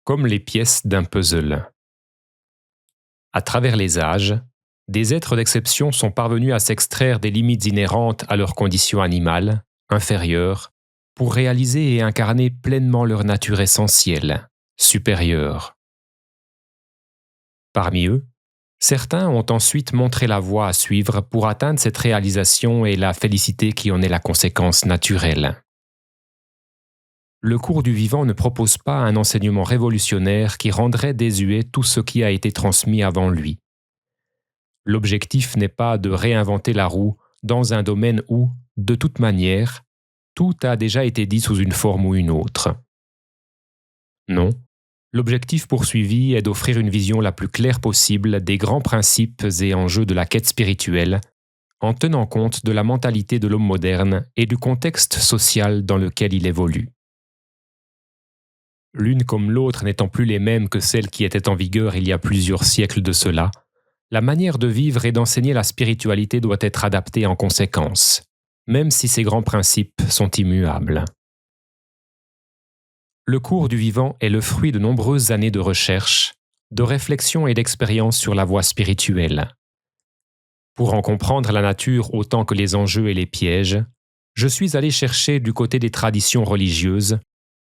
comme les pièces d'un puzzle. À travers les âges, des êtres d'exception sont parvenus à s'extraire des limites inhérentes à leur condition animale, inférieure, pour réaliser et incarner pleinement leur nature essentielle, supérieure. Parmi eux, certains ont ensuite montré la voie à suivre pour atteindre cette réalisation et la félicité qui en est la conséquence naturelle. Le cours du vivant ne propose pas un enseignement révolutionnaire qui rendrait désuet tout ce qui a été transmis avant lui. L'objectif n'est pas de réinventer la roue dans un domaine où, de toute manière, tout a déjà été dit sous une forme ou une autre. Non, l'objectif poursuivi est d'offrir une vision la plus claire possible des grands principes et enjeux de la quête spirituelle, en tenant compte de la mentalité de l'homme moderne et du contexte social dans lequel il évolue. L'une comme l'autre n'étant plus les mêmes que celles qui étaient en vigueur il y a plusieurs siècles de cela, la manière de vivre et d'enseigner la spiritualité doit être adaptée en conséquence, même si ces grands principes sont immuables. Le cours du vivant est le fruit de nombreuses années de recherche, de réflexion et d'expérience sur la voie spirituelle. Pour en comprendre la nature autant que les enjeux et les pièges, je suis allé chercher du côté des traditions religieuses,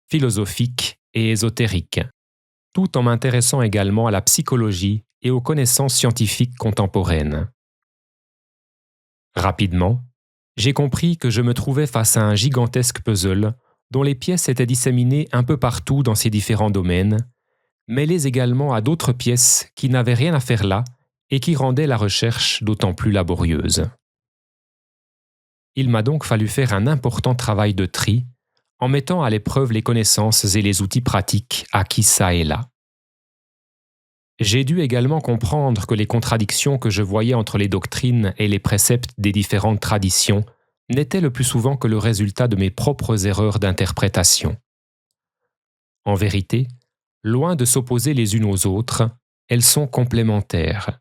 philosophiques et ésotériques, tout en m'intéressant également à la psychologie et aux connaissances scientifiques contemporaines. Rapidement, j'ai compris que je me trouvais face à un gigantesque puzzle dont les pièces étaient disséminées un peu partout dans ces différents domaines, mêlées également à d'autres pièces qui n'avaient rien à faire là et qui rendaient la recherche d'autant plus laborieuse. Il m'a donc fallu faire un important travail de tri, en mettant à l'épreuve les connaissances et les outils pratiques acquis çà et là. J'ai dû également comprendre que les contradictions que je voyais entre les doctrines et les préceptes des différentes traditions n'étaient le plus souvent que le résultat de mes propres erreurs d'interprétation. En vérité, loin de s'opposer les unes aux autres, elles sont complémentaires.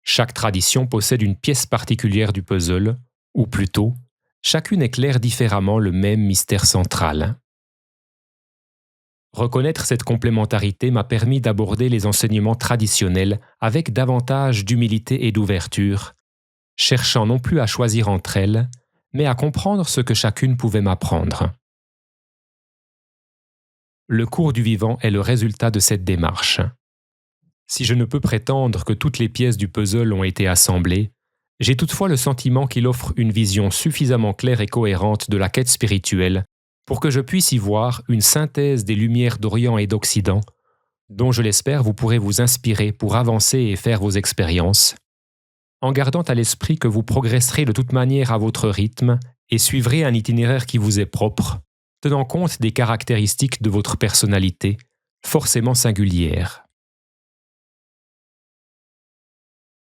Chaque tradition possède une pièce particulière du puzzle, ou plutôt, chacune éclaire différemment le même mystère central. Reconnaître cette complémentarité m'a permis d'aborder les enseignements traditionnels avec davantage d'humilité et d'ouverture, cherchant non plus à choisir entre elles, mais à comprendre ce que chacune pouvait m'apprendre. Le cours du vivant est le résultat de cette démarche. Si je ne peux prétendre que toutes les pièces du puzzle ont été assemblées, j'ai toutefois le sentiment qu'il offre une vision suffisamment claire et cohérente de la quête spirituelle pour que je puisse y voir une synthèse des lumières d'Orient et d'Occident, dont je l'espère vous pourrez vous inspirer pour avancer et faire vos expériences, en gardant à l'esprit que vous progresserez de toute manière à votre rythme et suivrez un itinéraire qui vous est propre, tenant compte des caractéristiques de votre personnalité, forcément singulières.